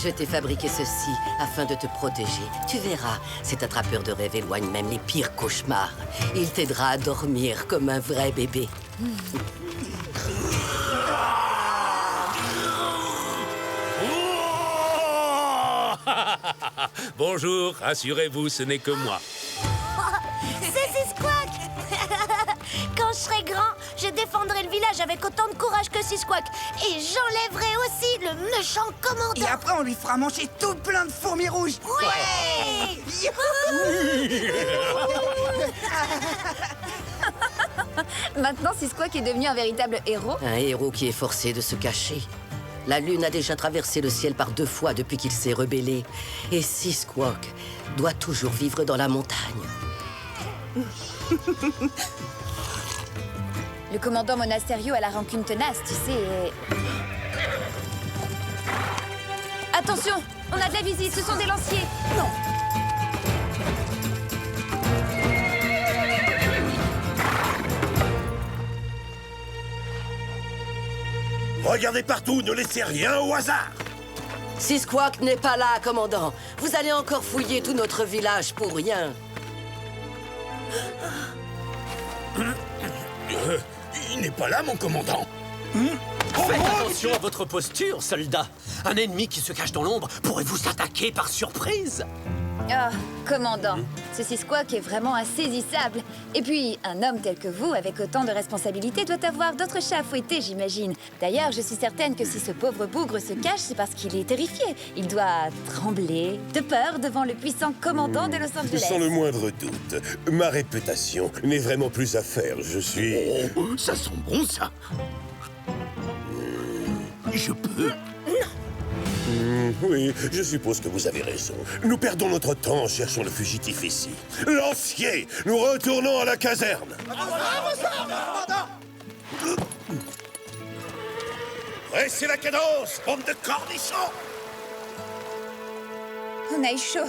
Je t'ai fabriqué ceci afin de te protéger. Tu verras, cet attrapeur de rêve éloigne même les pires cauchemars. Il t'aidera à dormir comme un vrai bébé. Bonjour, rassurez-vous, ce n'est que moi. C'est Squawk. Quand je serai grand, je défendrai le village avec autant de courage que Squawk. Et j'enlèverai aussi le méchant commandant. Et après, on lui fera manger tout plein de fourmis rouges. Ouais. Maintenant, Squawk est devenu un véritable héros. Un héros qui est forcé de se cacher. La Lune a déjà traversé le ciel par 2 fois depuis qu'il s'est rebellé. Et Squawk doit toujours vivre dans la montagne. Le commandant Monasterio a la rancune tenace, tu sais. Attention, on a de la visite, ce sont des lanciers. Non. Regardez partout, ne laissez rien au hasard. Squawk n'est pas là, commandant. Vous allez encore fouiller tout notre village pour rien. Il n'est pas là, mon commandant. Faites attention à votre posture, soldat. Un ennemi qui se cache dans l'ombre pourrait vous attaquer par surprise. Ah, commandant, ce Squawk est vraiment insaisissable. Et puis, un homme tel que vous, avec autant de responsabilités, doit avoir d'autres chats à fouetter, j'imagine. D'ailleurs, je suis certaine que si ce pauvre bougre se cache, c'est parce qu'il est terrifié. Il doit trembler de peur devant le puissant commandant de Los Angeles. Sans le moindre doute, ma réputation n'est vraiment plus à faire. Je suis... Oh, ça sent bon, ça. Je peux? Oui, je suppose que vous avez raison. Nous perdons notre temps en cherchant le fugitif ici. Lancier, nous retournons à la caserne. Restez la cadence, bande de cornichons. On a eu chaud.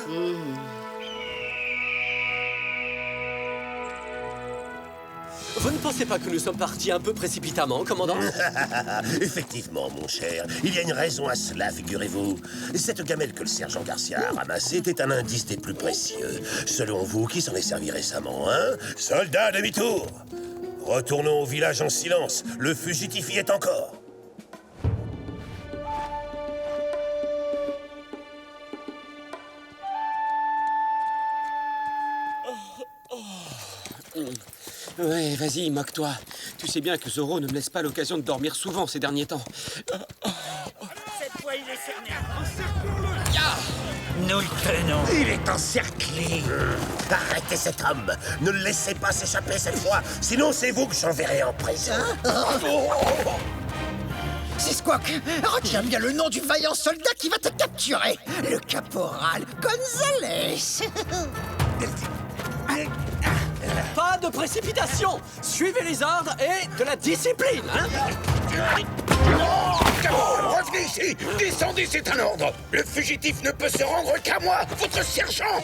Vous ne pensez pas que nous sommes partis un peu précipitamment, commandant? Effectivement, mon cher, il y a une raison à cela, figurez-vous. Cette gamelle que le sergent Garcia a ramassée était un indice des plus précieux. Selon vous, qui s'en est servi récemment, hein? Soldats, demi-tour! Retournons au village en silence. Le fugitif y est encore. Ouais, vas-y, moque-toi. Tu sais bien que Zoro ne me laisse pas l'occasion de dormir souvent ces derniers temps. Cette fois, il est cerné. Nous le tenons. Il est encerclé. Arrêtez cet homme. Ne le laissez pas s'échapper cette fois. Sinon, c'est vous que j'enverrai en prison. Squawk, retiens bien le nom du vaillant soldat qui va te capturer. Le caporal Gonzalez. Pas de précipitation. Suivez les ordres et de la discipline, hein? Revenez ici. Descendez, c'est un ordre. Le fugitif ne peut se rendre qu'à moi, votre sergent.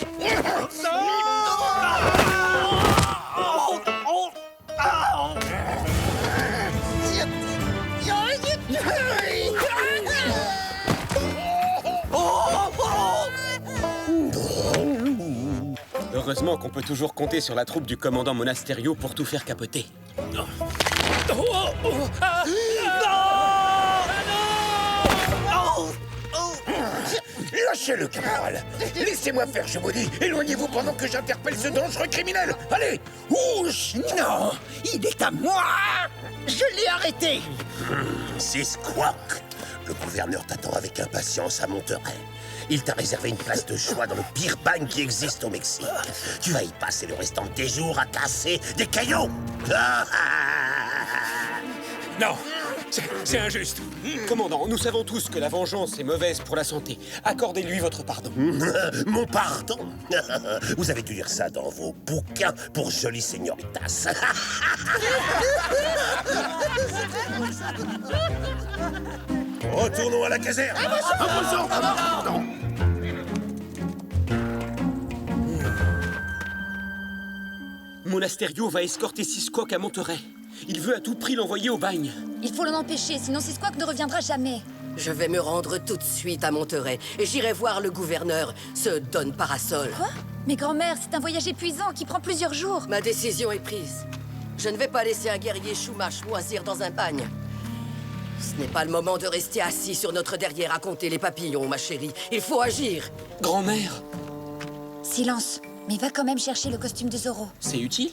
Heureusement qu'on peut toujours compter sur la troupe du commandant Monasterio pour tout faire capoter. Lâchez-le, caporal. Laissez-moi faire, je vous dis. Éloignez-vous pendant que j'interpelle ce dangereux criminel. Allez, ouch. Non, il est à moi. Je l'ai arrêté. C'est Squawk. Le gouverneur t'attend avec impatience à Monterrey. Il t'a réservé une place de choix dans le pire bagne qui existe au Mexique. Tu vas y passer le restant de tes jours à casser des cailloux. Non, c'est injuste. Commandant, nous savons tous que la vengeance est mauvaise pour la santé. Accordez-lui votre pardon. Mon pardon. Vous avez dû lire ça dans vos bouquins pour jolies señoritas. Retournons à la caserne. Monasterio va escorter Squawk à Monterrey. Il veut à tout prix l'envoyer au bagne. Il faut l'en empêcher, sinon Squawk ne reviendra jamais. Je vais me rendre tout de suite à Monterey et j'irai voir le gouverneur, ce Don Parasol. Quoi? Mais grand-mère, c'est un voyage épuisant qui prend plusieurs jours. Ma décision est prise. Je ne vais pas laisser un guerrier Chumash moisir dans un bagne. Ce n'est pas le moment de rester assis sur notre derrière à compter les papillons, ma chérie. Il faut agir. Grand-mère, Silence, mais va quand même chercher le costume de Zorro. c'est utile?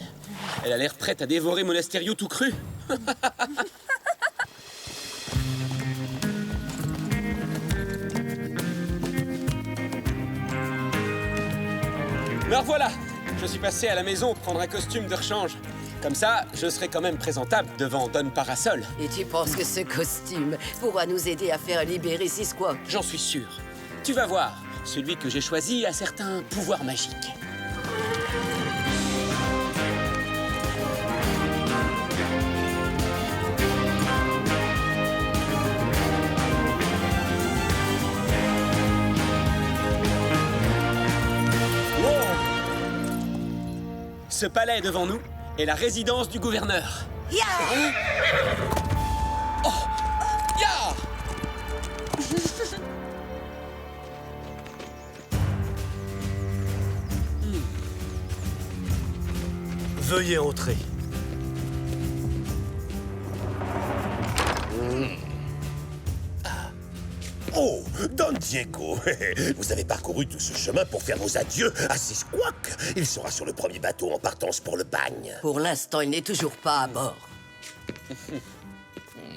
Elle a l'air prête à dévorer Monasterio tout cru. Me revoilà! Je suis passé à la maison prendre un costume de rechange. Comme ça, je serai quand même présentable devant Don Parasol. Et tu penses que ce costume pourra nous aider à faire libérer Sisquoc? J'en suis sûr. Tu vas voir, celui que j'ai choisi a certains pouvoirs magiques. Ce palais devant nous est la résidence du gouverneur. Ya! Oh! Ya! Veuillez entrer. Oh, Don Diego, vous avez parcouru tout ce chemin pour faire vos adieux à Sisquoc. Il sera sur le premier bateau en partance pour le bagne. Pour l'instant, il n'est toujours pas à bord.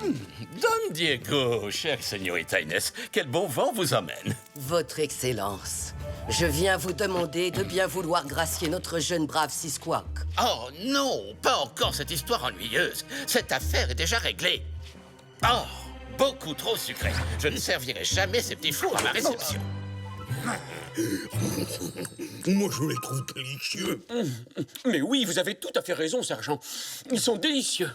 Don Diego, chère señorita Inès, quel bon vent vous emmène. Votre Excellence, je viens vous demander de bien vouloir gracier notre jeune brave Sisquoc. Oh non, pas encore cette histoire ennuyeuse. Cette affaire est déjà réglée. Oh, beaucoup trop sucré. Je ne servirai jamais ces petits fours à ma réception. Moi, je les trouve délicieux. Mais oui, vous avez tout à fait raison, sergent. Ils sont délicieux.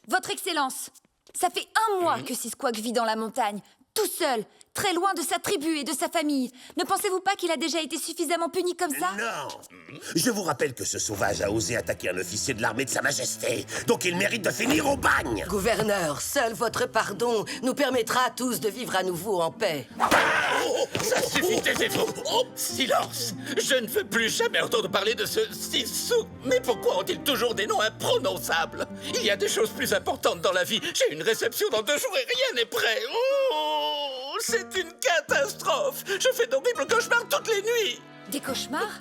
Votre Excellence, ça fait un mois que Sisquoc vit dans la montagne, tout seul, très loin de sa tribu et de sa famille. Ne pensez-vous pas qu'il a déjà été suffisamment puni comme ça? Non. Je vous rappelle que ce sauvage a osé attaquer un officier de l'armée de Sa Majesté. Donc il mérite de finir au bagne. Gouverneur, seul votre pardon nous permettra à tous de vivre à nouveau en paix. Ça suffit, taisez-vous. Oh, silence. Je ne veux plus jamais entendre parler de ce Sissou. Mais pourquoi ont-ils toujours des noms imprononçables? Il y a des choses plus importantes dans la vie. J'ai une réception dans 2 jours et rien n'est prêt. Oh, c'est une catastrophe. Je fais d'horribles cauchemars toutes les nuits. Des cauchemars?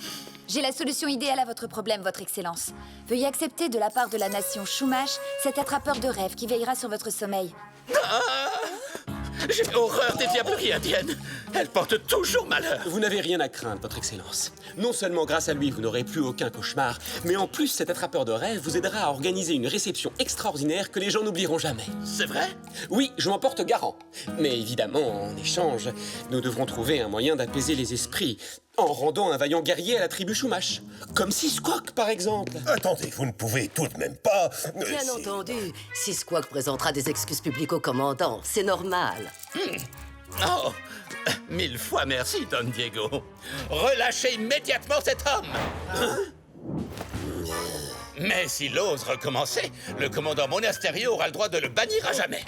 J'ai la solution idéale à votre problème, votre Excellence. Veuillez accepter de la part de la nation Chumash cet attrapeur de rêves qui veillera sur votre sommeil. J'ai horreur des diableries indiennes. Elles portent toujours malheur. Vous n'avez rien à craindre, votre Excellence. Non seulement grâce à lui, vous n'aurez plus aucun cauchemar, mais en plus, cet attrapeur de rêves vous aidera à organiser une réception extraordinaire que les gens n'oublieront jamais. C'est vrai? Oui, je m'en porte garant. Mais évidemment, en échange, nous devrons trouver un moyen d'apaiser les esprits en rendant un vaillant guerrier à la tribu Chumash. Comme Sisquoc, par exemple. Attendez, vous ne pouvez tout de même pas... Bien entendu, Sisquoc présentera des excuses publiques au commandant. C'est normal. Oh, 1000 fois merci, Don Diego. Relâchez immédiatement cet homme. Mais s'il ose recommencer, le commandant Monasterio aura le droit de le bannir à jamais.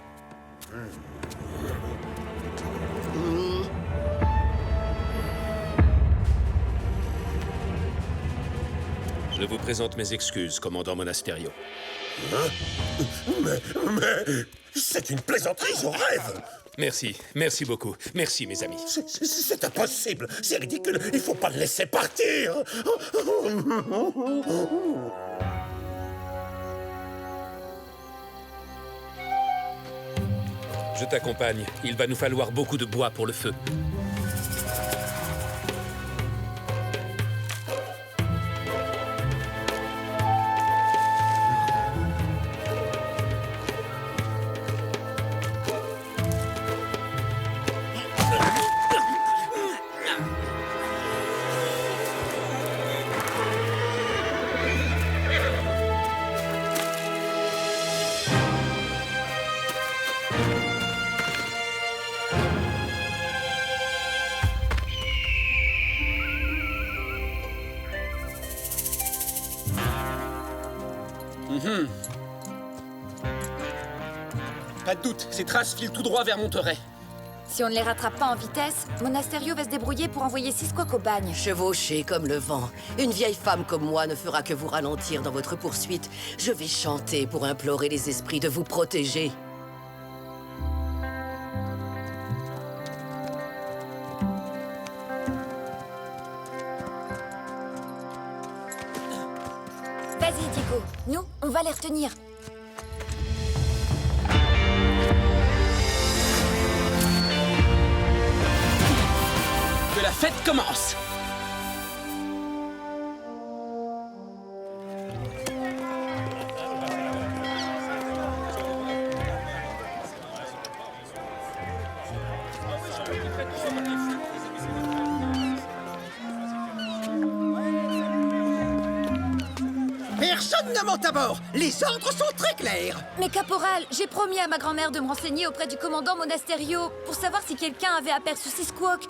Je vous présente mes excuses, commandant Monasterio. Mais... C'est une plaisanterie, je rêve. Merci beaucoup. Merci, mes amis. C'est impossible, c'est ridicule, il faut pas le laisser partir. Je t'accompagne. Il va nous falloir beaucoup de bois pour le feu. Pas de doute, ces traces filent tout droit vers Monterey. Si on ne les rattrape pas en vitesse, Monasterio va se débrouiller pour envoyer Seasquawk au bagne. Chevauché comme le vent, une vieille femme comme moi ne fera que vous ralentir dans votre poursuite. Je vais chanter pour implorer les esprits de vous protéger. Vas-y, Diego. Nous, on va les retenir. Que la fête commence! Personne ne monte à bord. Les ordres sont très clairs. Mais caporal, j'ai promis à ma grand-mère de me renseigner auprès du commandant Monasterio pour savoir si quelqu'un avait aperçu Seasquawk.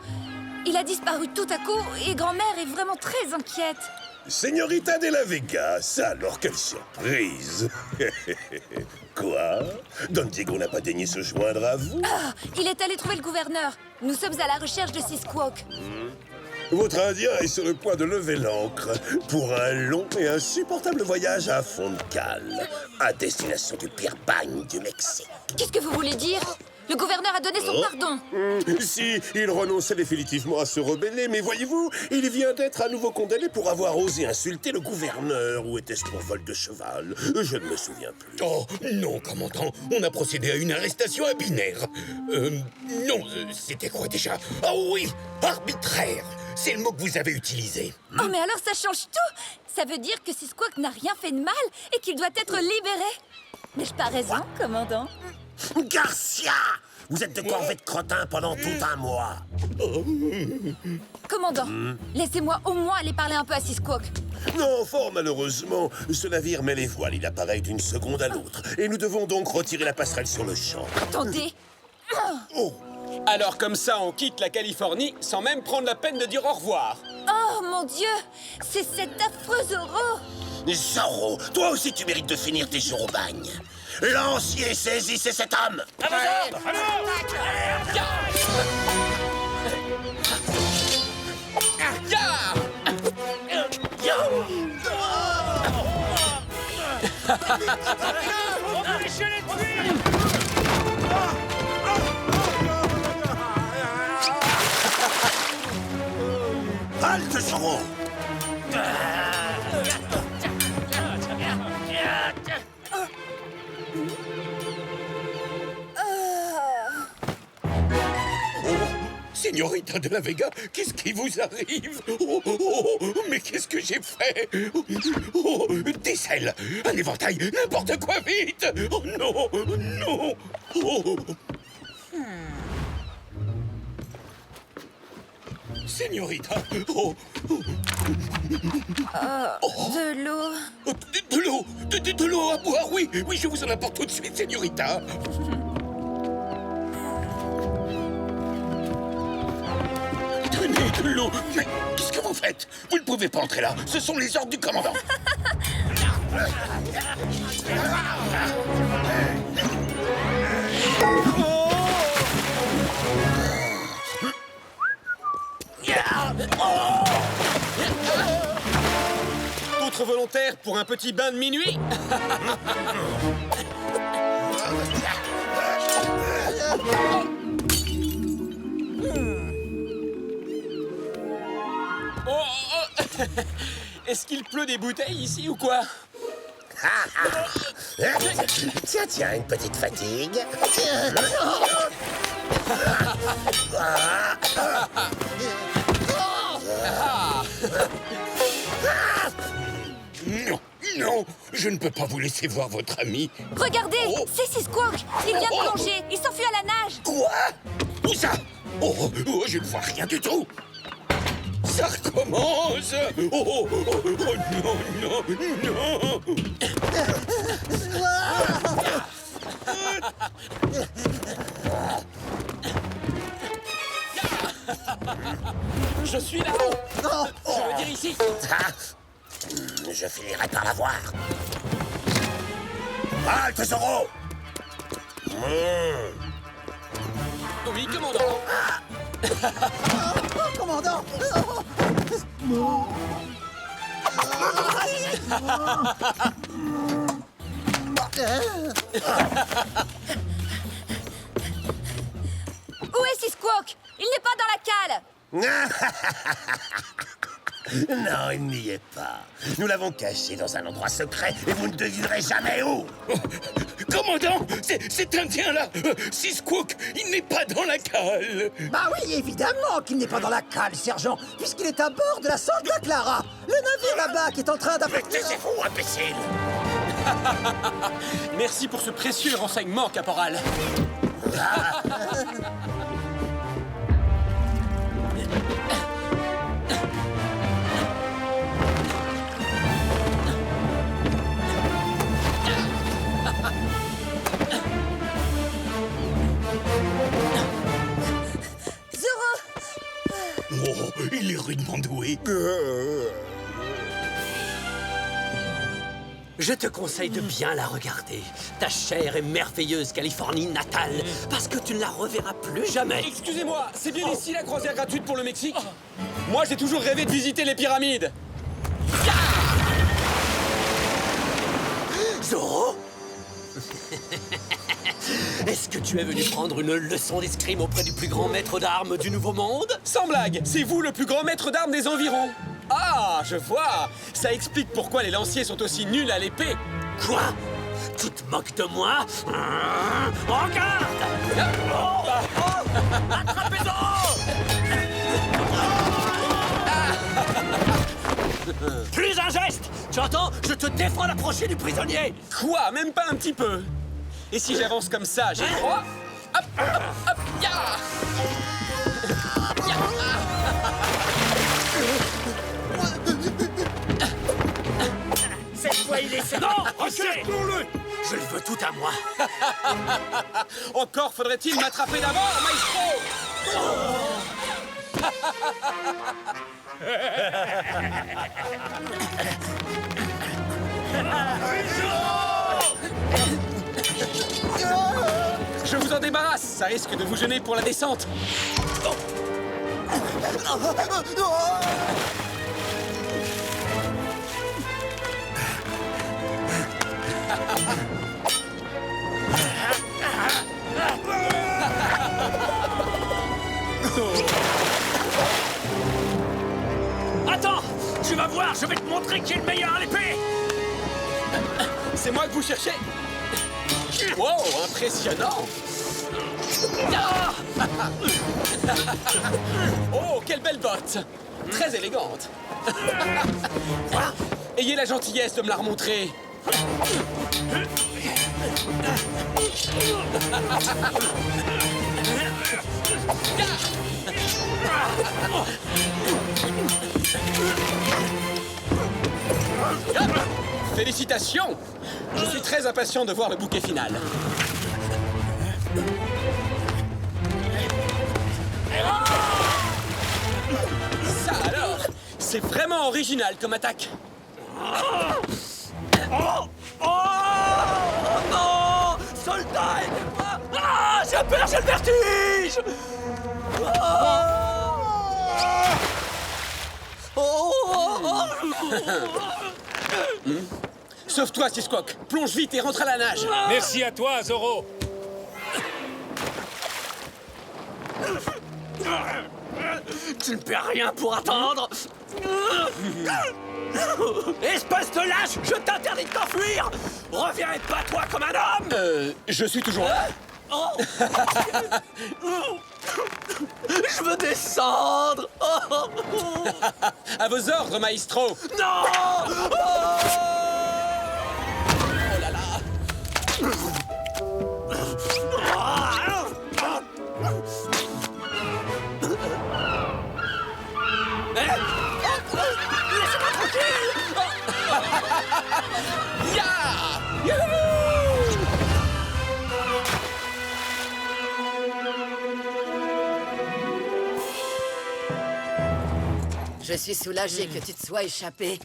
Il a disparu tout à coup et grand-mère est vraiment très inquiète. Señorita de la Vega, ça alors, quelle surprise! Quoi? Don Diego n'a pas daigné se joindre à vous? Ah, il est allé trouver le gouverneur. Nous sommes à la recherche de Seasquawk. Votre Indien est sur le point de lever l'ancre pour un long et insupportable voyage à fond de cale, à destination du pire bagne du Mexique. Qu'est-ce que vous voulez dire? Le gouverneur a donné son pardon. Si, il renonçait définitivement à se rebeller, mais voyez-vous, il vient d'être à nouveau condamné pour avoir osé insulter le gouverneur. Ou était-ce pour vol de cheval? Je ne me souviens plus. Oh, non, commandant. On a procédé à une arrestation à binaire. Non, c'était quoi déjà? Ah oui, arbitraire. C'est le mot que vous avez utilisé. Oh, mais alors ça change tout. Ça veut dire que Seasquawk n'a rien fait de mal et qu'il doit être libéré. N'ai-je pas raison, commandant? Garcia! Vous êtes de corvée de crottin pendant tout un mois. Commandant, laissez-moi au moins aller parler un peu à Seasquawk. Non, fort malheureusement, ce navire met les voiles, il apparaît d'une seconde à l'autre. Et nous devons donc retirer la passerelle sur le champ. Attendez. Oh! Alors comme ça, on quitte la Californie sans même prendre la peine de dire au revoir. Oh mon Dieu, c'est cet affreux Zorro. Zorro, toi aussi tu mérites de finir tes jours au bagne. Lancier, saisissez cet homme! Halte, Zorro! Señorita de la Vega, qu'est-ce qui vous arrive? Mais qu'est-ce que j'ai fait? Des selles, un éventail, n'importe quoi, vite! Oh non, non! Señorita, De l'eau. de l'eau, de l'eau à boire, oui, oui, je vous en apporte tout de suite, Señorita. Tenez de l'eau. Mais qu'est-ce que vous faites? Vous ne pouvez pas entrer là. Ce sont les ordres du commandant. D'autres volontaires pour un petit bain de minuit? Est-ce qu'il pleut des bouteilles ici ou quoi? Tiens, tiens, une petite fatigue. Non, non, je ne peux pas vous laisser voir votre ami. Regardez, c'est Seasquawk. Il vient de plonger. Il s'enfuit à la nage. Quoi? Où ça? Je ne vois rien du tout. Ça recommence. Non, non, non. Je suis là. Je veux dire ici. Je finirai par la voir. Halte, Zorro! Oui, commandant. Oh, commandant! Où est Seasquawk? Il n'est pas dans la cale. Non, il n'y est pas. Nous l'avons caché dans un endroit secret et vous ne devinerez jamais où. Commandant, cet Indien-là, Seasquawk, il n'est pas dans la cale. Bah oui, évidemment qu'il n'est pas dans la cale, sergent, puisqu'il est à bord de la Santa Clara, le navire là-bas qui est en train Mais d'affecter... taisez-vous, imbécile. Merci pour ce précieux renseignement, caporal. Zoro! Oh, il est rudement doué. Je te conseille de bien la regarder, ta chère et merveilleuse Californie natale, parce que tu ne la reverras plus jamais. Excusez-moi, c'est bien ici la croisière gratuite pour le Mexique? Moi, j'ai toujours rêvé de visiter les pyramides. Zoro? Est-ce que tu es venu prendre une leçon d'escrime auprès du plus grand maître d'armes du Nouveau Monde? Sans blague, c'est vous le plus grand maître d'armes des environs. Ah, je vois. Ça explique pourquoi les lanciers sont aussi nuls à l'épée. Quoi? Tu te moques de moi? Regarde! Attrapez Zoro! Plus un geste! Tu entends? Je te défends d'approcher du prisonnier! Quoi? Même pas un petit peu. Et si j'avance comme ça, j'ai droit? Hop, hop, hop, ya! Cette fois, il est... Non! Recule! Je le veux tout à moi! Encore faudrait-il m'attraper d'abord, maestro! Je vous en débarrasse, ça risque de vous gêner pour la descente. Attends! Tu vas voir, je vais te montrer qui est le meilleur à l'épée! C'est moi que vous cherchez? Wow, impressionnant! Oh, quelle belle botte! Très élégante! Ayez la gentillesse de me la remontrer! Félicitations! Je suis très impatient de voir le bouquet final. Ça alors, c'est vraiment original comme attaque. Oh non! Soldat, aidez-moi! Ah! J'ai peur, j'ai le vertige! Sauve-toi, Seasquawk. Plonge vite et rentre à la nage. Merci à toi, Zoro. Tu ne perds rien pour attendre! Espèce de lâche! Je t'interdis de t'enfuir! Reviens et bats-toi comme un homme! Je suis toujours là. Je veux descendre! À vos ordres, maestro. Non! Oh là là. Laissez-moi tranquille! Ya! Je suis soulagé que tu te sois échappé.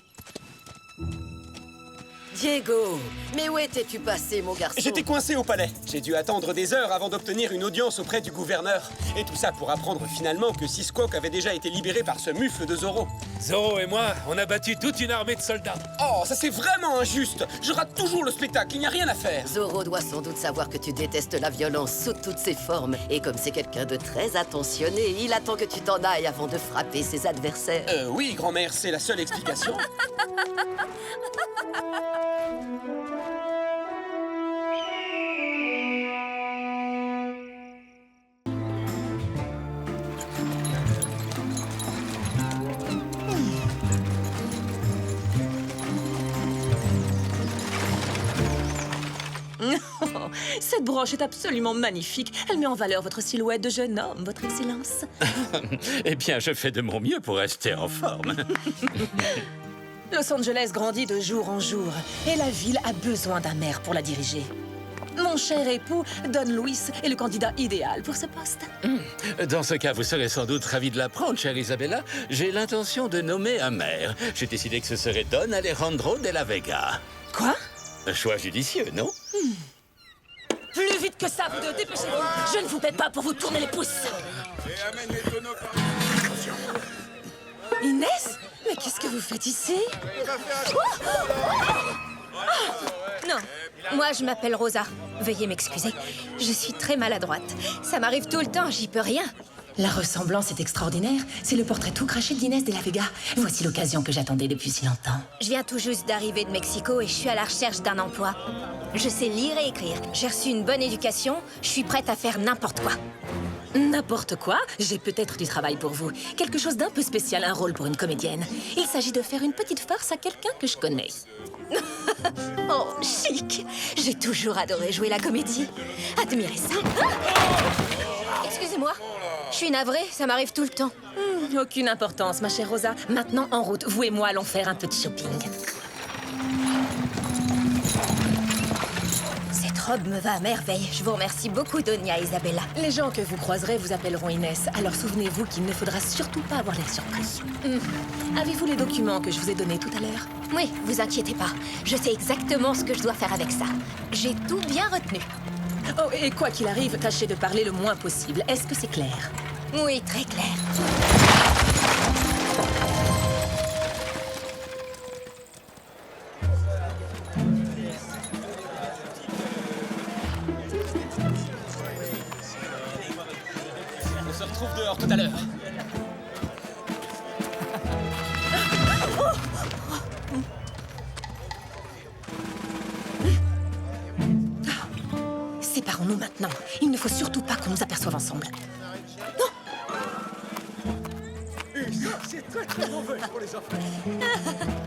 Diego, mais où étais-tu passé, mon garçon? J'étais coincé au palais. J'ai dû attendre des heures avant d'obtenir une audience auprès du gouverneur. Et tout ça pour apprendre finalement que Seasquawk avait déjà été libéré par ce mufle de Zoro. Zoro et moi, on a battu toute une armée de soldats. Oh, ça c'est vraiment injuste. Je rate toujours le spectacle, il n'y a rien à faire. Zoro doit sans doute savoir que tu détestes la violence sous toutes ses formes. Et comme c'est quelqu'un de très attentionné, il attend que tu t'en ailles avant de frapper ses adversaires. Oui, grand-mère, c'est la seule explication. Cette broche est absolument magnifique. Elle met en valeur votre silhouette de jeune homme, votre excellence. Eh bien, je fais de mon mieux pour rester en forme. Los Angeles grandit de jour en jour et la ville a besoin d'un maire pour la diriger. Mon cher époux, Don Luis, est le candidat idéal pour ce poste. Dans ce cas, vous serez sans doute ravi de l'apprendre, chère Isabella. J'ai l'intention de nommer un maire. J'ai décidé que ce serait Don Alejandro de la Vega. Quoi? Un choix judicieux, non? Plus vite que ça, vous deux, dépêchez-vous. Je ne vous paie pas pour vous tourner les pouces. Inès? Mais qu'est-ce que vous faites ici? Non, moi je m'appelle Rosa. Veuillez m'excuser. Je suis très maladroite. Ça m'arrive tout le temps, j'y peux rien. La ressemblance est extraordinaire. C'est le portrait tout craché d'Inès de la Vega. Voici l'occasion que j'attendais depuis si longtemps. Je viens tout juste d'arriver de Mexico et je suis à la recherche d'un emploi. Je sais lire et écrire. J'ai reçu une bonne éducation. Je suis prête à faire n'importe quoi. N'importe quoi? J'ai peut-être du travail pour vous. Quelque chose d'un peu spécial, un rôle pour une comédienne. Il s'agit de faire une petite farce à quelqu'un que je connais. Oh, chic! J'ai toujours adoré jouer la comédie. Admirez ça. Excusez-moi. Je suis navrée, ça m'arrive tout le temps. Aucune importance, ma chère Rosa. Maintenant, en route, vous et moi allons faire un peu de shopping. Cette robe me va à merveille. Je vous remercie beaucoup, Donia Isabella. Les gens que vous croiserez vous appelleront Inès, alors souvenez-vous qu'il ne faudra surtout pas avoir l'air surpris. Avez-vous les documents que je vous ai donnés tout à l'heure? Oui, vous inquiétez pas. Je sais exactement ce que je dois faire avec ça. J'ai tout bien retenu. Oh, et quoi qu'il arrive, tâchez de parler le moins possible. Est-ce que c'est clair? Oui, très clair. On se retrouve dehors tout à l'heure. Séparons-nous maintenant. Il ne faut surtout pas qu'on nous aperçoive ensemble. C'est très très mauvais pour les enfants.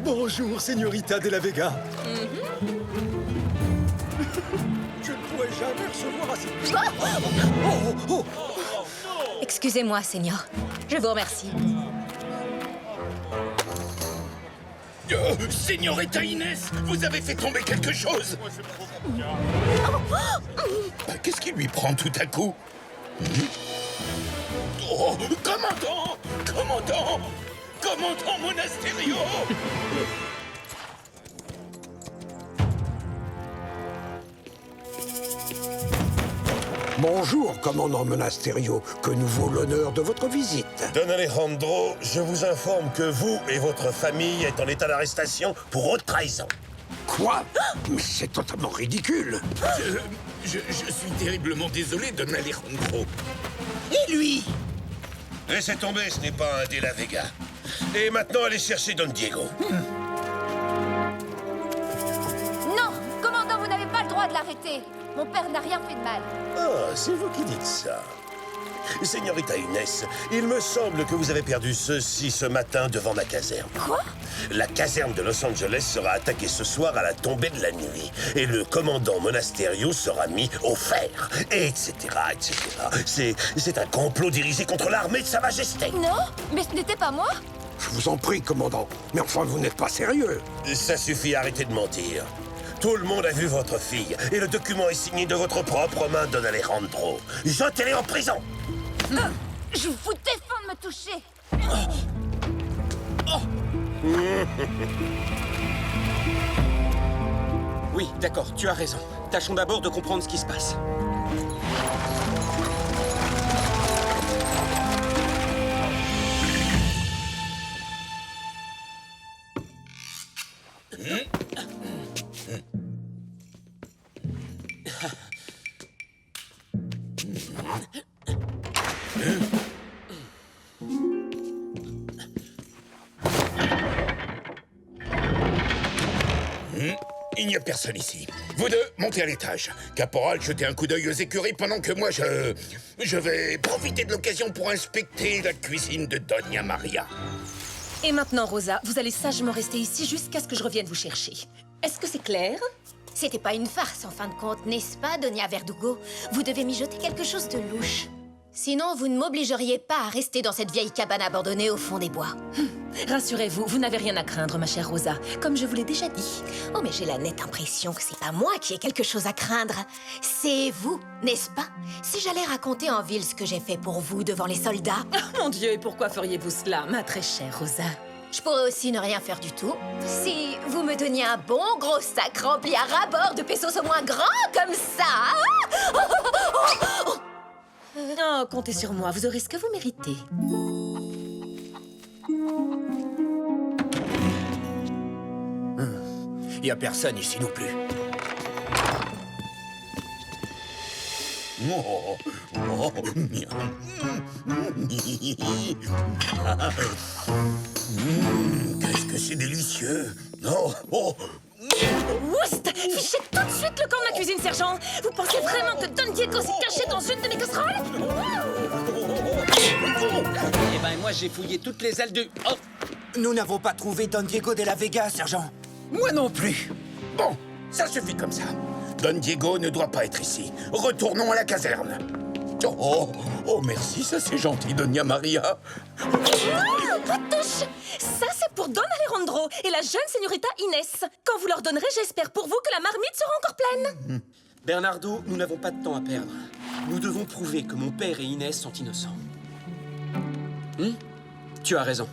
Bonjour, Señorita de la Vega. Je ne pourrais jamais recevoir assez... Excusez-moi, Seigneur. Je vous remercie. Señorita Inès, vous avez fait tomber quelque chose. Qu'est-ce qui lui prend tout à coup? Oh, commandant! Commandant! Commandant Monasterio! Bonjour, commandant Monasterio. Que nous vaut l'honneur de votre visite? Don Alejandro, je vous informe que vous et votre famille êtes en état d'arrestation pour haute trahison. Quoi? Mais c'est totalement ridicule. Je suis terriblement désolé, Don Alejandro. Et lui? Laissez tomber, ce n'est pas un de la Vega. Et maintenant, allez chercher Don Diego. Non! Commandant, vous n'avez pas le droit de l'arrêter. Mon père n'a rien fait de mal. Ah, c'est vous qui dites ça. Señorita Inès, il me semble que vous avez perdu ceci ce matin devant ma caserne. Quoi? La caserne de Los Angeles sera attaquée ce soir à la tombée de la nuit. Et le commandant Monasterio sera mis au fer. Etc., etc. C'est un complot dirigé contre l'armée de Sa Majesté. Non, mais ce n'était pas moi. Je vous en prie, commandant. Mais enfin, vous n'êtes pas sérieux. Ça suffit, arrêtez de mentir. Tout le monde a vu votre fille. Et le document est signé de votre propre main, Don Alejandro. Jetez-les en prison. Je vous défends de me toucher. Oui, d'accord, tu as raison. Tâchons d'abord de comprendre ce qui se passe. Il n'y a personne ici. Vous deux, montez à l'étage. Caporal, jetez un coup d'œil aux écuries pendant que moi, je vais profiter de l'occasion pour inspecter la cuisine de Doña Maria. Et maintenant, Rosa, vous allez sagement rester ici jusqu'à ce que je revienne vous chercher. Est-ce que c'est clair? C'était pas une farce, en fin de compte, n'est-ce pas, Doña Verdugo? Vous devez mijoter quelque chose de louche. Sinon, vous ne m'obligeriez pas à rester dans cette vieille cabane abandonnée au fond des bois. Rassurez-vous, vous n'avez rien à craindre, ma chère Rosa, comme je vous l'ai déjà dit. Oh, mais j'ai la nette impression que c'est pas moi qui ai quelque chose à craindre. C'est vous, n'est-ce pas? Si j'allais raconter en ville ce que j'ai fait pour vous devant les soldats... Oh, mon Dieu, et pourquoi feriez-vous cela, ma très chère Rosa? Je pourrais aussi ne rien faire du tout. Si vous me donniez un bon gros sac rempli à ras-bord de pesos au moins grands comme ça... Oh, comptez sur moi, vous aurez ce que vous méritez. Il y a personne ici non plus. Qu'est-ce que c'est délicieux. Oh. Oust! Fichez tout de suite le camp de ma cuisine, sergent! Vous pensez vraiment que Don Diego s'est caché dans une de mes casseroles? Eh ben, moi, j'ai fouillé toutes les ailes du... Oh! Nous n'avons pas trouvé Don Diego de la Vega, sergent. Moi non plus. Bon, ça suffit comme ça. Don Diego ne doit pas être ici. Retournons à la caserne. Oh, merci, ça c'est gentil, Doña Maria. Touche! Ça, c'est pour Don Alejandro et la jeune señorita Inès. Quand vous leur donnerez, j'espère pour vous que la marmite sera encore pleine. Bernardo, nous n'avons pas de temps à perdre. Nous devons prouver que mon père et Inès sont innocents. Tu as raison.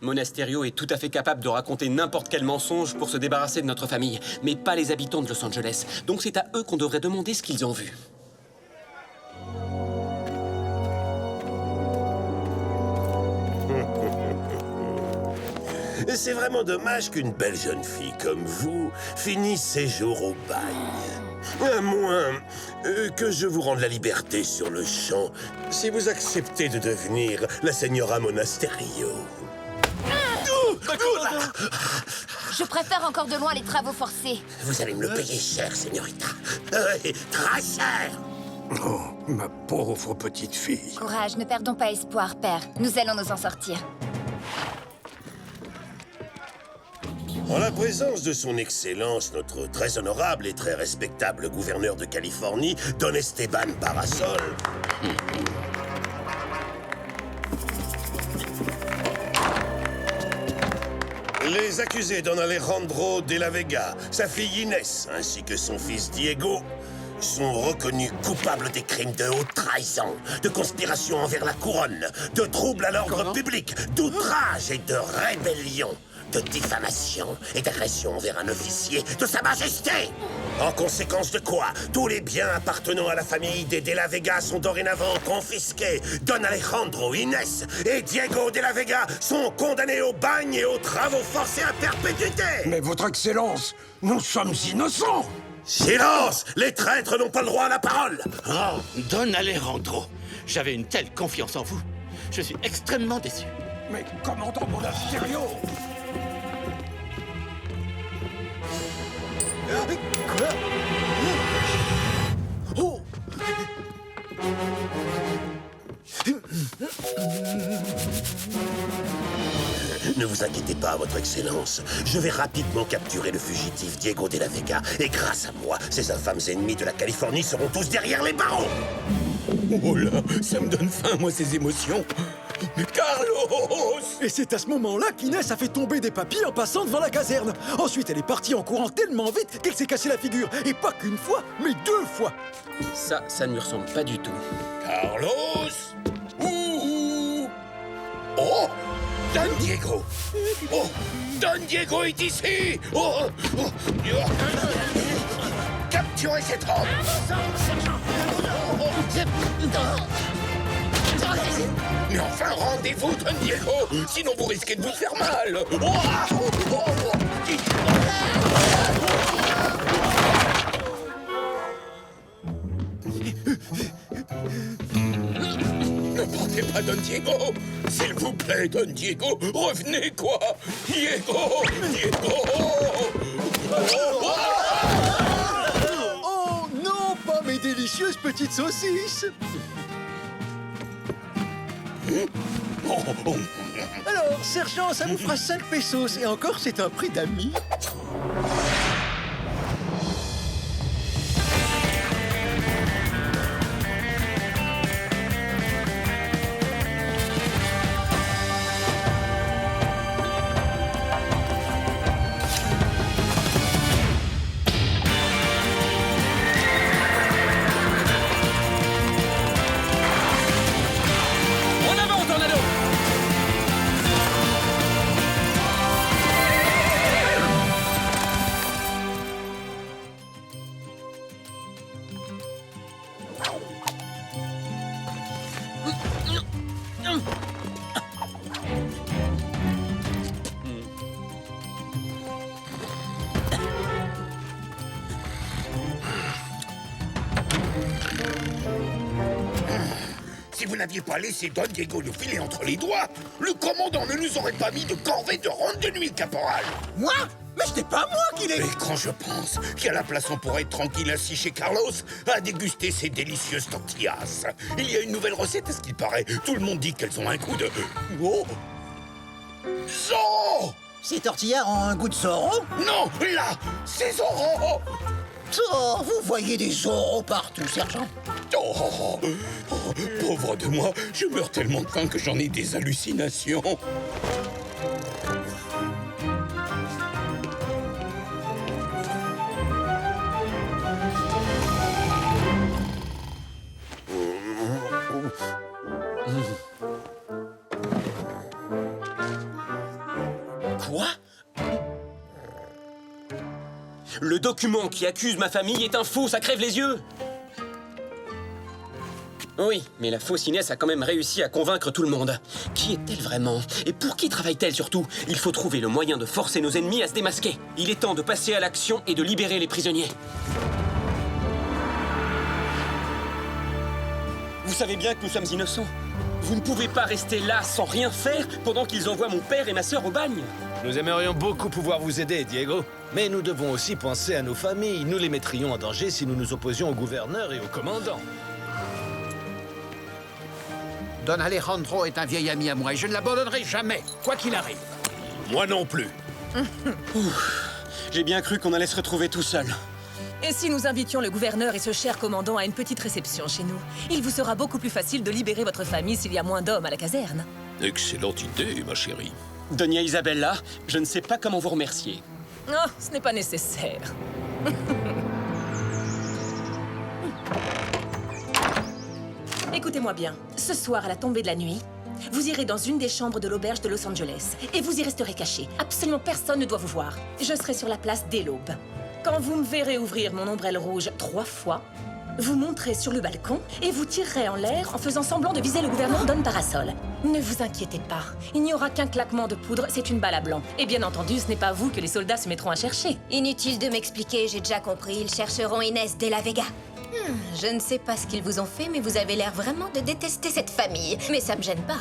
Monasterio est tout à fait capable de raconter n'importe quel mensonge pour se débarrasser de notre famille, mais pas les habitants de Los Angeles. Donc c'est à eux qu'on devrait demander ce qu'ils ont vu. C'est vraiment dommage qu'une belle jeune fille comme vous finisse ses jours au bagne. À moins que je vous rende la liberté sur le champ, si vous acceptez de devenir la señora Monasterio. Je préfère encore de loin les travaux forcés. Vous allez me le payer cher, señorita. Très cher. Oh, ma pauvre petite fille. Courage, ne perdons pas espoir, père. Nous allons nous en sortir. En la présence de son Excellence, notre très honorable et très respectable gouverneur de Californie, Don Esteban Parasol. Les accusés Don Alejandro de la Vega, sa fille Inès, ainsi que son fils Diego, sont reconnus coupables des crimes de haute trahison, de conspiration envers la couronne, de troubles à l'ordre public, d'outrage et de rébellion, de diffamation et d'agression envers un officier de Sa Majesté. En conséquence de quoi, tous les biens appartenant à la famille des De la Vega sont dorénavant confisqués. Don Alejandro, Inès et Diego de la Vega sont condamnés au bagne et aux travaux forcés à perpétuité. Mais votre Excellence, nous sommes innocents. Silence! Les traîtres n'ont pas le droit à la parole. Oh, Don Alejandro, j'avais une telle confiance en vous. Je suis extrêmement déçu. Mais commandant Monasterio. Quoi? Oh! Ne vous inquiétez pas, Votre Excellence. Je vais rapidement capturer le fugitif Diego de la Vega. Et grâce à moi, ces infâmes ennemis de la Californie seront tous derrière les barreaux. Oh là, ça me donne faim, moi, ces émotions. Mais Carlos! Et c'est à ce moment-là qu'Inès a fait tomber des papilles en passant devant la caserne. Ensuite, elle est partie en courant tellement vite qu'elle s'est cassée la figure. Et pas qu'une fois, mais 2 fois. Ça ne lui ressemble pas du tout. Carlos! Ouh! Oh! Don Diego! Oh! Don Diego est ici! Oh! capturer cet homme. Mais enfin, rendez-vous, Don Diego, sinon vous risquez de vous faire mal. Ne partez pas, Don Diego. S'il vous plaît, Don Diego, revenez, quoi. Diego. Oh non, pas mes délicieuses petites saucisses. Alors, sergent, ça vous fera 5 pesos. Et encore, c'est un prix d'amis. En avant, Tornado! Si vous n'aviez pas laissé Don Diego nous filer entre les doigts, le commandant ne nous aurait pas mis de corvée de ronde de nuit, caporal. Moi? Mais c'était pas moi qui l'ai... Et quand je pense qu'à la place on pourrait être tranquille assis chez Carlos à déguster ces délicieuses tortillas. Il y a une nouvelle recette, à ce qu'il paraît. Tout le monde dit qu'elles ont un goût de... Oh! Zorro! Ces tortillas ont un goût de Zorro? Non, là, c'est Zorro! Oh, vous voyez des Zorro partout, sergent. Oh, pauvre de moi, je meurs tellement de faim que j'en ai des hallucinations. Quoi? Le document qui accuse ma famille est un faux, ça crève les yeux! Oui, mais la fausse Inès a quand même réussi à convaincre tout le monde. Qui est-elle vraiment? Et pour qui travaille-t-elle surtout? Il faut trouver le moyen de forcer nos ennemis à se démasquer. Il est temps de passer à l'action et de libérer les prisonniers. Vous savez bien que nous sommes innocents. Vous ne pouvez pas rester là sans rien faire pendant qu'ils envoient mon père et ma sœur au bagne. Nous aimerions beaucoup pouvoir vous aider, Diego. Mais nous devons aussi penser à nos familles. Nous les mettrions en danger si nous nous opposions au gouverneur et au commandant. Don Alejandro est un vieil ami à moi et je ne l'abandonnerai jamais, quoi qu'il arrive. Moi non plus. J'ai bien cru qu'on allait se retrouver tout seul. Et si nous invitions le gouverneur et ce cher commandant à une petite réception chez nous? Il vous sera beaucoup plus facile de libérer votre famille s'il y a moins d'hommes à la caserne. Excellente idée, ma chérie. Doña Isabella, je ne sais pas comment vous remercier. Oh, ce n'est pas nécessaire. Écoutez-moi bien. Ce soir, à la tombée de la nuit, vous irez dans une des chambres de l'auberge de Los Angeles et vous y resterez caché. Absolument personne ne doit vous voir. Je serai sur la place dès l'aube. Quand vous me verrez ouvrir mon ombrelle rouge 3 fois, vous monterez sur le balcon et vous tirerez en l'air en faisant semblant de viser le gouverneur Don Parasol. Ne vous inquiétez pas, il n'y aura qu'un claquement de poudre, c'est une balle à blanc. Et bien entendu, ce n'est pas vous que les soldats se mettront à chercher. Inutile de m'expliquer, j'ai déjà compris. Ils chercheront Inès de la Vega. Je ne sais pas ce qu'ils vous ont fait, mais vous avez l'air vraiment de détester cette famille. Mais ça me gêne pas,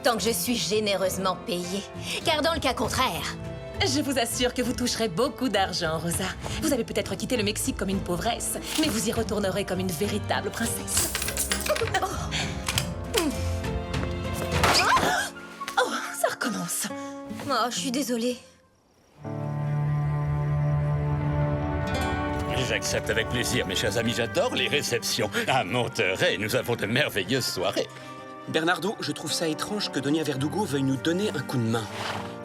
tant que je suis généreusement payée. Car dans le cas contraire... Je vous assure que vous toucherez beaucoup d'argent, Rosa. Vous avez peut-être quitté le Mexique comme une pauvresse, mais vous y retournerez comme une véritable princesse. Oh, ça recommence. Oh, je suis désolée. J'accepte avec plaisir, mes chers amis, j'adore les réceptions. À Monterrey, nous avons de merveilleuses soirées. Bernardo, je trouve ça étrange que Doña Verdugo veuille nous donner un coup de main.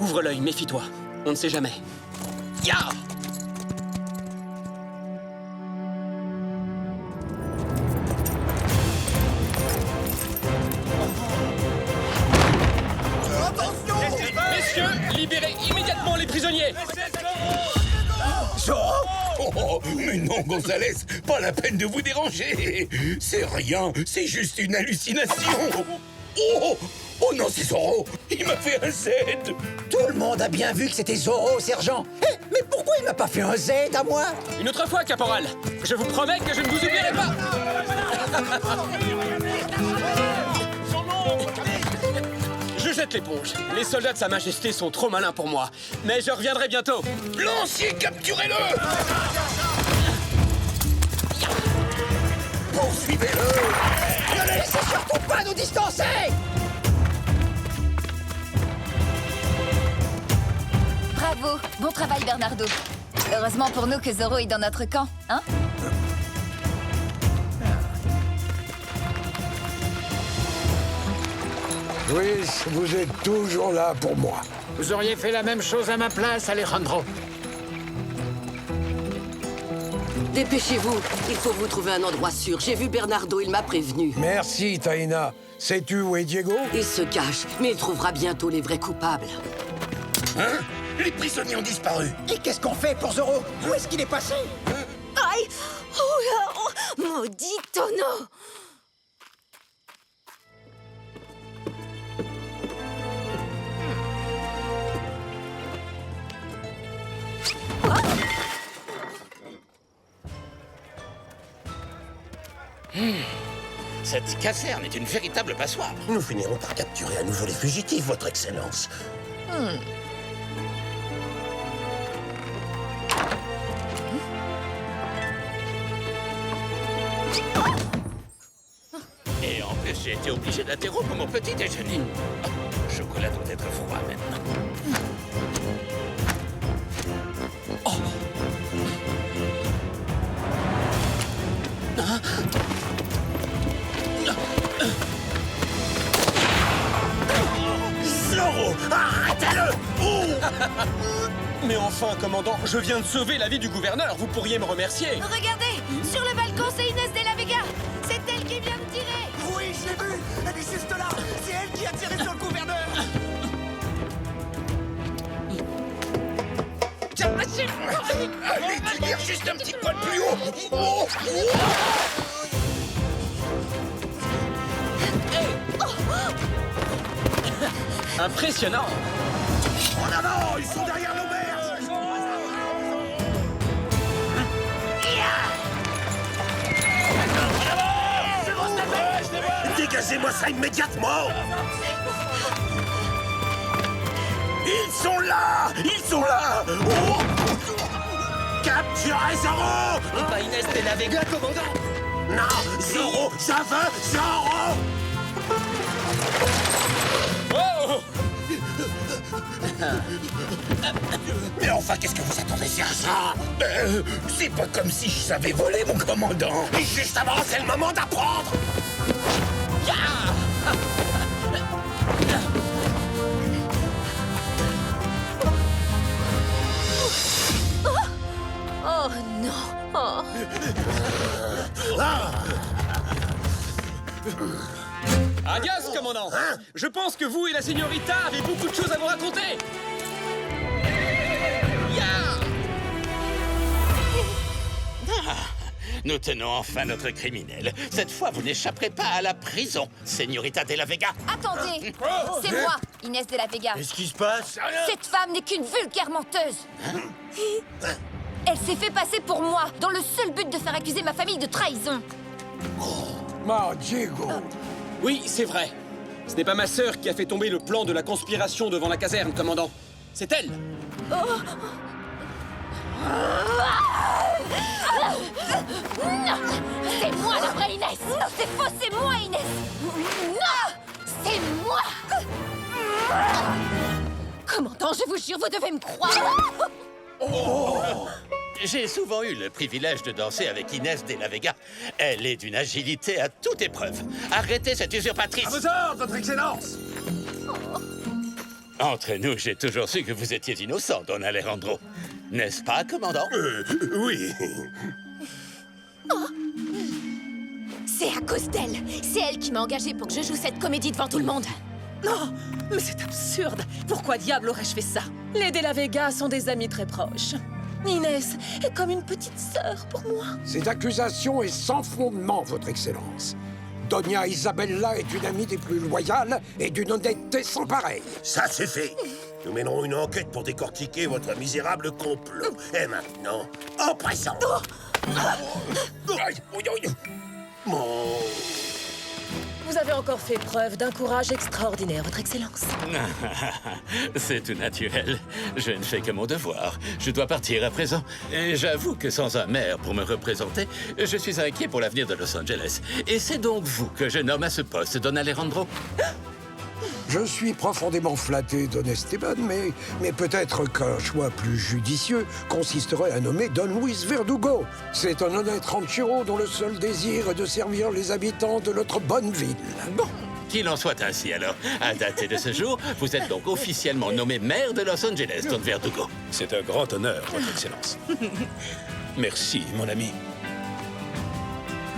Ouvre l'œil, méfie-toi. On ne sait jamais. Ya! Messieurs, libérez immédiatement les prisonniers! Zorro? Oh, Oh, mais non, Gonzalez, pas la peine de vous déranger. C'est rien, c'est juste une hallucination. Oh non, c'est Zorro. Il m'a fait un Z. Tout le monde a bien vu que c'était Zorro, sergent. Mais pourquoi il m'a pas fait un Z à moi? Une autre fois, caporal. Je vous promets que je ne vous oublierai pas. Je jette l'éponge. Les soldats de Sa Majesté sont trop malins pour moi. Mais je reviendrai bientôt. Lancier, capturez-le. Poursuivez-le. Ne laissez surtout pas nous distancer. Bravo, bon travail Bernardo. Heureusement pour nous que Zorro est dans notre camp, hein? Luis, vous êtes toujours là pour moi. Vous auriez fait la même chose à ma place, Alejandro. Dépêchez-vous, il faut vous trouver un endroit sûr. J'ai vu Bernardo, il m'a prévenu. Merci, Taina. Sais-tu où est Diego? Il se cache, mais il trouvera bientôt les vrais coupables. Hein? Les prisonniers ont disparu. Et qu'est-ce qu'on fait pour Zorro? Où est-ce qu'il est passé? Aïe! Oh là! Oh, maudit tonneau! Cette caserne est une véritable passoire. Nous finirons par capturer à nouveau les fugitifs, votre excellence. Et en plus, j'ai été obligé d'interrompre mon petit déjeuner. Oh, le chocolat doit être froid maintenant. Zorro, arrêtez-le! Mais enfin, commandant, je viens de sauver la vie du gouverneur. Vous pourriez me remercier. Regardez! Sur le balcon, c'est Inès de la Vega! C'est elle qui vient de tirer! Oui, je l'ai vu. Elle est juste là. C'est elle qui a tiré sur le gouverneur. Allez, tenir juste un petit poil plus haut. Impressionnant. En avant, ils sont derrière l'auberge. Dégagez-moi ça immédiatement. Ils sont là. Ils sont là. Oh, capturez Zorro. Et pas Inès de la Vega, commandant. Non, Zorro, je veux Zorro. Oh! Mais enfin, qu'est-ce que vous attendez à ça? C'est pas comme si je savais voler, mon commandant. Et juste avant, c'est le moment d'apprendre. Oh non! Oh! Adios, commandant. Je pense que vous et la señorita avez beaucoup de choses à vous raconter. Nous tenons enfin notre criminel. Cette fois, vous n'échapperez pas à la prison, Señorita de la Vega. Attendez! C'est moi, Inès de la Vega. Qu'est-ce qui se passe? Cette femme n'est qu'une vulgaire menteuse. Elle s'est fait passer pour moi, dans le seul but de faire accuser ma famille de trahison. Diego. Oui, c'est vrai. Ce n'est pas ma sœur qui a fait tomber le plan de la conspiration devant la caserne, commandant. C'est elle. C'est moi la vraie Inès! Non, c'est faux, c'est moi, Inès. Non! C'est moi! Commandant, je vous jure, vous devez me croire! J'ai souvent eu le privilège de danser avec Inès de la Vega. Elle est d'une agilité à toute épreuve. Arrêtez cette usurpatrice! À vos ordres, votre excellence. Entre nous, j'ai toujours su que vous étiez innocent, Don Alejandro. N'est-ce pas, commandant? Oui. C'est à cause d'elle! C'est elle qui m'a engagée pour que je joue cette comédie devant tout le monde! Non, mais c'est absurde. Pourquoi diable aurais-je fait ça? Les De la Vega sont des amis très proches. Inès est comme une petite sœur pour moi. Cette accusation est sans fondement, Votre Excellence. Doña Isabella est une amie des plus loyales et d'une honnêteté sans pareille. Ça suffit. Nous mènerons une enquête pour décortiquer votre misérable complot. Et maintenant, en prison. Vous avez encore fait preuve d'un courage extraordinaire, Votre Excellence. C'est tout naturel. Je ne fais que mon devoir. Je dois partir à présent. Et j'avoue que sans un maire pour me représenter, je suis inquiet pour l'avenir de Los Angeles. Et c'est donc vous que je nomme à ce poste, Don Alejandro. Je suis profondément flatté, Don Esteban, mais peut-être qu'un choix plus judicieux consisterait à nommer Don Luis Verdugo. C'est un honnête ranchero dont le seul désir est de servir les habitants de notre bonne ville. Bon, qu'il en soit ainsi alors. À dater de ce jour, vous êtes donc officiellement nommé maire de Los Angeles, Don Verdugo. C'est un grand honneur, Votre Excellence. Merci, mon ami.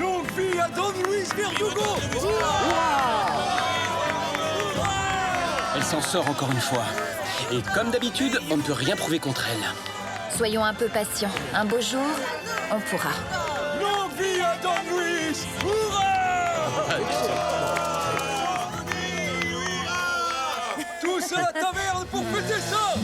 Longue vie à Don Luis Verdugo! Elle s'en sort encore une fois. Et comme d'habitude, on ne peut rien prouver contre elle. Soyons un peu patients. Un beau jour, on pourra. Longue vie à Don Luis! Hurrah! Tous à la taverne pour fêter ça!